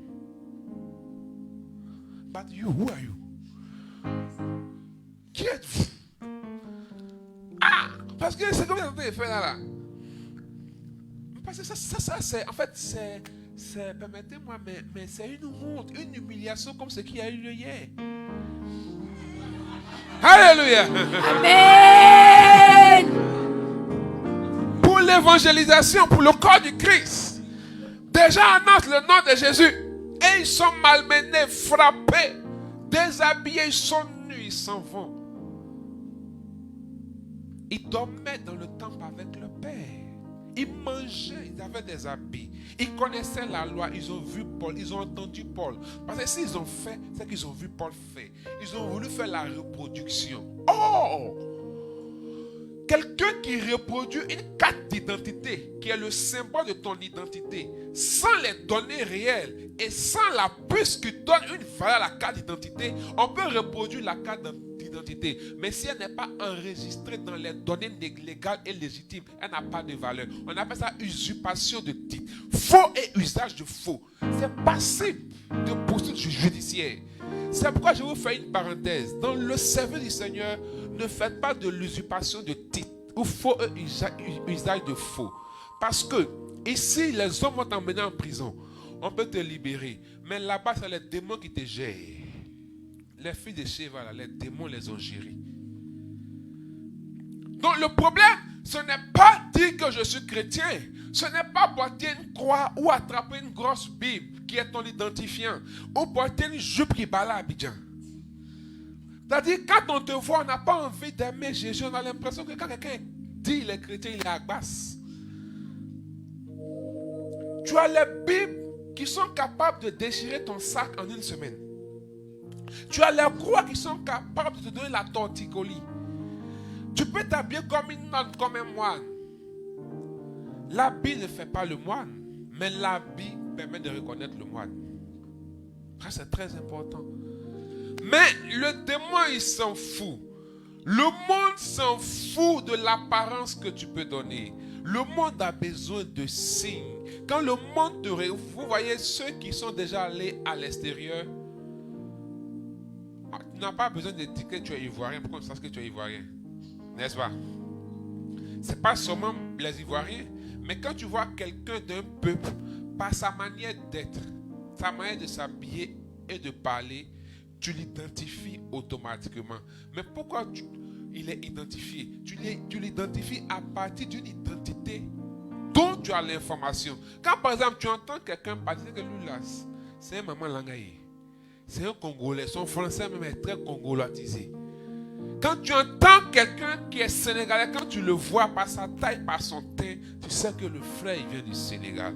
But you, who are you? Qui êtes-vous? Ah! Parce que c'est comme ça que vous avez fait là. Parce que ça c'est, en fait, c'est, permettez-moi, mais c'est une honte, une humiliation comme ce qui a eu lieu hier. Alléluia! Amen. Pour l'évangélisation, pour le corps du Christ, des gens annoncent le nom de Jésus et ils sont malmenés, frappés, déshabillés, ils sont nus, ils s'en vont. Ils dormaient dans le temple avec le Père. Ils mangeaient, ils avaient des habits. Ils connaissaient la loi, ils ont vu Paul, ils ont entendu Paul. Parce que s'ils ont fait, c'est qu'ils ont vu Paul faire. Ils ont voulu faire la reproduction. Oh! Quelqu'un qui reproduit une carte d'identité, qui est le symbole de ton identité, sans les données réelles et sans la puce qui donne une valeur à la carte d'identité, on peut reproduire la carte d'identité. Mais si elle n'est pas enregistrée dans les données légales et légitimes, elle n'a pas de valeur. On appelle ça usurpation de titre. Faux et usage de faux. C'est passible de poursuite judiciaire. C'est pourquoi je vous fais une parenthèse. Dans le service du Seigneur, ne faites pas de l'usurpation de titre ou faux usage de faux. Parce que ici, les hommes vont t'emmener en prison. On peut te libérer. Mais là-bas, c'est les démons qui te gèrent. Les filles de Sheva, les démons les ont gérés. Donc le problème, ce n'est pas dire que je suis chrétien. Ce n'est pas porter une croix ou attraper une grosse Bible qui est ton identifiant. Ou porter une jupe qui balade à Abidjan. C'est-à-dire, quand on te voit, on n'a pas envie d'aimer Jésus. On a l'impression que quand quelqu'un dit il est chrétien, il est agbasse. Tu as les Bibles qui sont capables de déchirer ton sac en une semaine. Tu as les croix qui sont capables de te donner la torticolis. Tu peux t'habiller comme une nonne, comme un moine. L'habit ne fait pas le moine, mais l'habit permet de reconnaître le moine. Ça, c'est très important. Mais le démon, il s'en fout. Le monde s'en fout de l'apparence que tu peux donner. Le monde a besoin de signes. Quand le monde te... Vous voyez ceux qui sont déjà allés à l'extérieur. Tu n'as pas besoin de dire que tu es ivoirien pour qu'on sache que tu es ivoirien. N'est-ce pas? Ce n'est pas seulement les Ivoiriens. Mais quand tu vois quelqu'un d'un peuple, par sa manière d'être, sa manière de s'habiller et de parler, tu l'identifies automatiquement. Mais pourquoi il est identifié? Tu l'identifies à partir d'une identité dont tu as l'information. Quand par exemple tu entends quelqu'un parler que lui là, C'est un maman langaï. C'est un Congolais. Son français même est très congolatisé. Quand tu entends quelqu'un qui est sénégalais, quand tu le vois par sa taille, par son teint, tu sais que le frère il vient du Sénégal.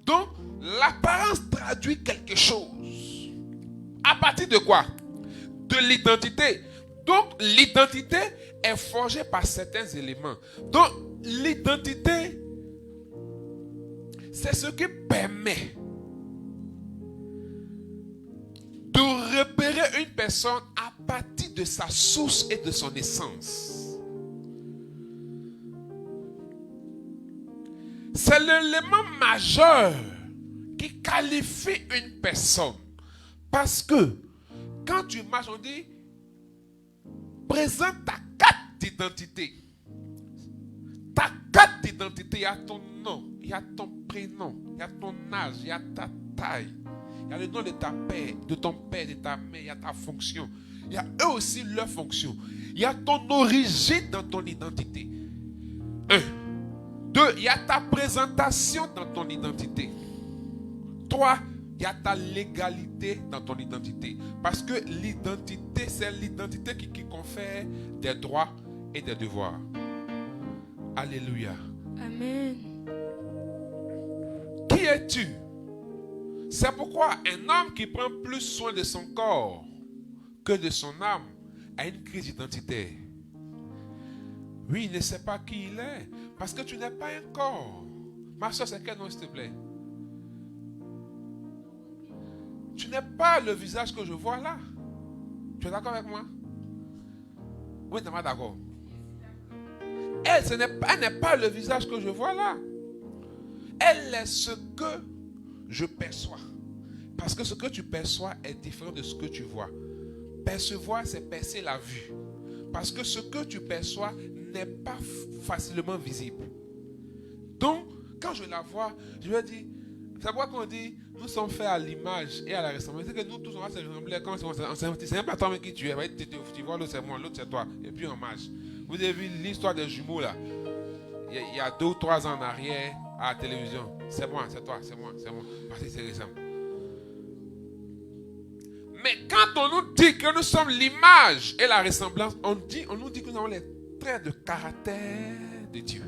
Donc, l'apparence traduit quelque chose. À partir de quoi? De l'identité. Donc, l'identité est forgée par certains éléments. Donc, l'identité, c'est ce qui permet de repérer une personne à partir de sa source et de son essence. C'est l'élément majeur qui qualifie une personne. Parce que quand tu marches, on dit présente ta carte d'identité. Ta carte d'identité, il y a ton nom, il y a ton prénom, il y a ton âge, il y a ta taille. Il y a le nom de ta père, de ton père, de ta mère, il y a ta fonction. Il y a eux aussi leur fonction. Il y a ton origine dans ton identité. 1. 2. Il y a ta présentation dans ton identité. 3. Il y a ta légalité dans ton identité. Parce que l'identité, c'est l'identité qui confère des droits et des devoirs. Alléluia. Amen. Qui es-tu? C'est pourquoi un homme qui prend plus soin de son corps que de son âme a une crise identitaire. Oui, il ne sait pas qui il est. Parce que tu n'es pas un corps. Ma soeur, c'est quel nom, s'il te plaît? Tu n'es pas le visage que je vois là. Tu es d'accord avec moi? Oui, tu n'es pas d'accord. Elle n'est pas le visage que je vois là. Elle est ce que je perçois. Parce que ce que tu perçois est différent de ce que tu vois. Percevoir, c'est percer la vue. Parce que ce que tu perçois n'est pas facilement visible. Donc, quand je la vois, je vais dire, c'est pourquoi qu'on dit, nous sommes faits à l'image et à la ressemblance. C'est que nous tous, on va se ressembler quand c'est un pas toi qui tu es. Tu vois, l'autre c'est moi, l'autre c'est toi. Et puis on marche. Vous avez vu l'histoire des jumeaux là. Il y a 2 ou 3 ans en arrière à la télévision. C'est moi, c'est toi, c'est moi, c'est moi. Parce que c'est récent. Mais quand on nous dit que nous sommes l'image et la ressemblance, on nous dit que nous avons les traits de caractère de Dieu.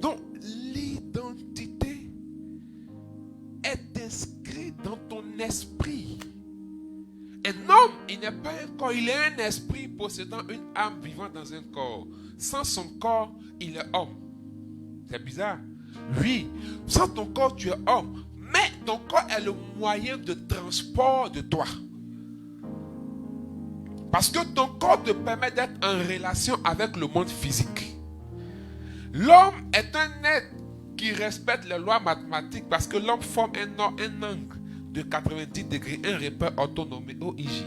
Donc, l'identité est inscrite dans ton esprit. Un homme, il n'est pas un corps, il est un esprit possédant une âme vivant dans un corps. Sans son corps, il est homme. C'est bizarre. Oui, sans ton corps, tu es homme. Mais ton corps est le moyen de transport de toi. Parce que ton corps te permet d'être en relation avec le monde physique. L'homme est un être qui respecte les lois mathématiques parce que l'homme forme un angle de 90 degrés, un repère autonomé OIJ.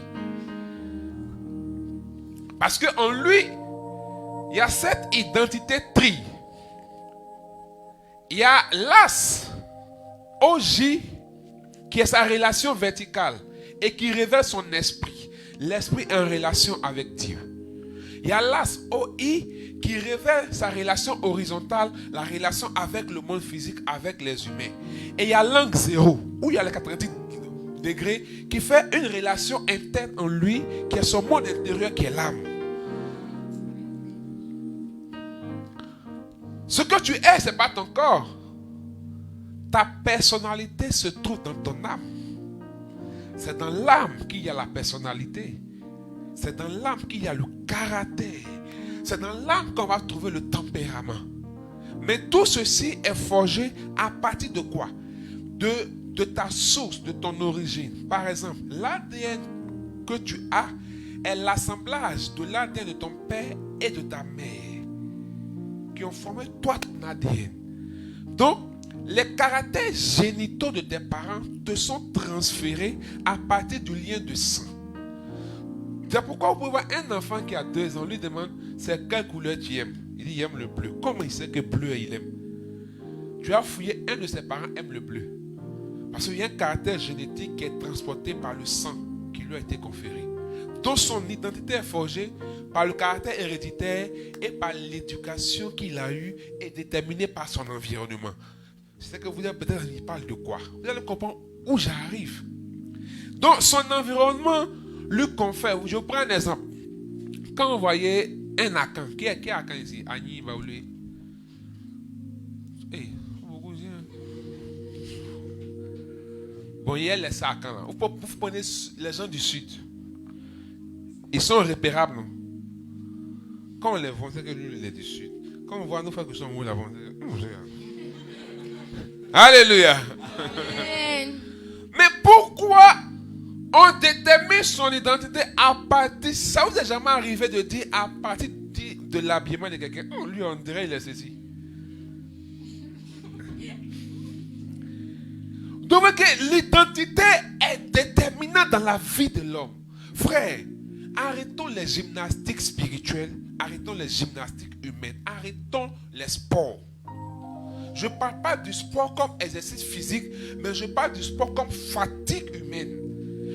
Parce qu'en lui, il y a cette identité tri. Il y a l'as OJ qui est sa relation verticale et qui révèle son esprit. L'esprit est en relation avec Dieu. Il y a l'as OI qui révèle sa relation horizontale, la relation avec le monde physique, avec les humains. Et il y a l'angle 0 où il y a les 90 degrés qui fait une relation interne en lui, qui est son monde intérieur, qui est l'âme. Ce que tu es, ce n'est pas ton corps. Ta personnalité se trouve dans ton âme. C'est dans l'âme qu'il y a la personnalité. C'est dans l'âme qu'il y a le caractère. C'est dans l'âme qu'on va trouver le tempérament. Mais tout ceci est forgé à partir de quoi? De ta source, de ton origine. Par exemple, l'ADN que tu as est l'assemblage de l'ADN de ton père et de ta mère qui ont formé toi ton ADN. Donc, les caractères génitaux de tes parents te sont transférés à partir du lien de sang. C'est pourquoi vous pouvez voir un enfant qui a 2 ans, on lui demande c'est quelle couleur tu aimes. Il dit il aime le bleu. Comment il sait que bleu il aime? Tu as fouillé, un de ses parents aime le bleu. Parce qu'il y a un caractère génétique qui est transporté par le sang qui lui a été conféré. Donc son identité est forgée par le caractère héréditaire et par l'éducation qu'il a eue et déterminée par son environnement. C'est que vous allez peut-être il parle de quoi? Vous allez comprendre où j'arrive. Donc, son environnement lui confère. Je prends un exemple. Quand on voyait un Akan, qui est Akan ici? Agni, Baoulé. Bon, il y a les Akan là. Vous prenez les gens du sud. Ils sont repérables, non? Quand on les voit, c'est que lui, il est du sud. Quand on voit nos frères qui sont où là-bas, alléluia. Mais pourquoi on détermine son identité à partir... Ça vous est jamais arrivé de dire à partir de l'habillement de quelqu'un? Oh, lui, on dirait il est ceci. Donc, l'identité est déterminante dans la vie de l'homme. Frère, arrêtons les gymnastiques spirituelles, arrêtons les gymnastiques humaines, arrêtons les sports. Je ne parle pas du sport comme exercice physique, mais je parle du sport comme fatigue humaine.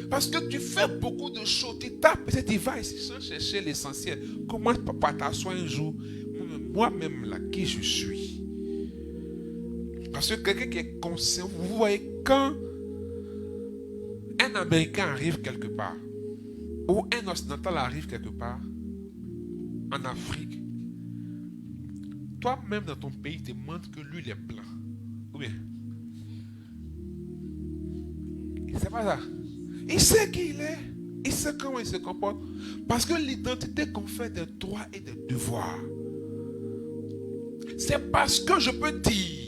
Parce que tu fais beaucoup de choses, tu tapes, peut-être tu vas ici sans chercher l'essentiel. Comment papa t'assoit un jour, moi-même là, qui je suis? Parce que quelqu'un qui est conscient, vous voyez, quand un Américain arrive quelque part, ou un Occidental arrive quelque part, en Afrique, toi-même dans ton pays, tu demandes que lui il est blanc. Ou bien? C'est pas ça. Il sait qui il est. Il sait comment il se comporte. Parce que l'identité confère des droits et des devoirs. C'est parce que je peux dire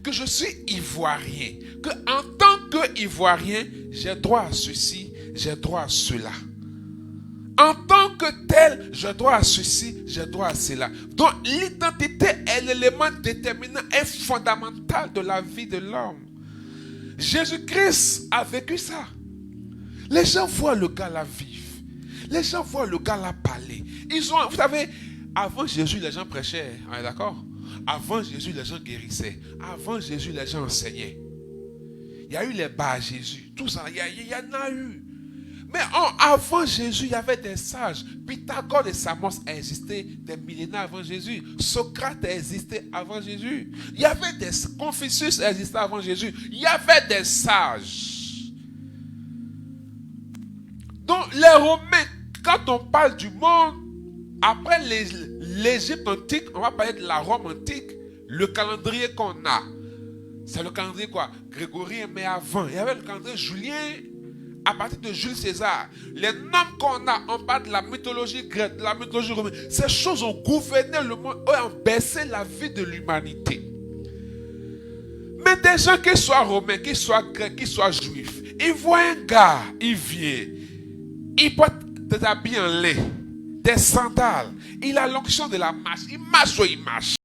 que je suis ivoirien, que en tant qu'Ivoirien, j'ai droit à ceci, j'ai droit à cela. En tant que tel, je droit à ceci, je droit à cela. Donc l'identité est l'élément déterminant et fondamental de la vie de l'homme. Jésus-Christ a vécu ça. Les gens voient le gars là vivre. Les gens voient le gars là parler. Vous savez, avant Jésus, les gens prêchaient. On est d'accord? Avant Jésus, les gens guérissaient. Avant Jésus, les gens enseignaient. Il y a eu les bas à Jésus. Tout ça, il y en a eu. Mais avant Jésus, il y avait des sages. Pythagore et Samos existaient des millénaires avant Jésus. Socrate existait avant Jésus. Il y avait des... Confucius existait avant Jésus. Il y avait des sages. Donc les Romains, quand on parle du monde, après l'Égypte antique, on va parler de la Rome antique. Le calendrier qu'on a, c'est le calendrier quoi? Grégorien, mais avant. Il y avait le calendrier julien. À partir de Jules César, les noms qu'on a, on parle de la mythologie grecque, de la mythologie romaine. Ces choses ont gouverné le monde, ont baissé la vie de l'humanité. Mais des gens, qu'ils soient romains, qu'ils soient grecs, qu'ils soient juifs, ils voient un gars, il vient, il porte des habits en lait, des sandales, il a l'onction de la marche, il marche ou il marche.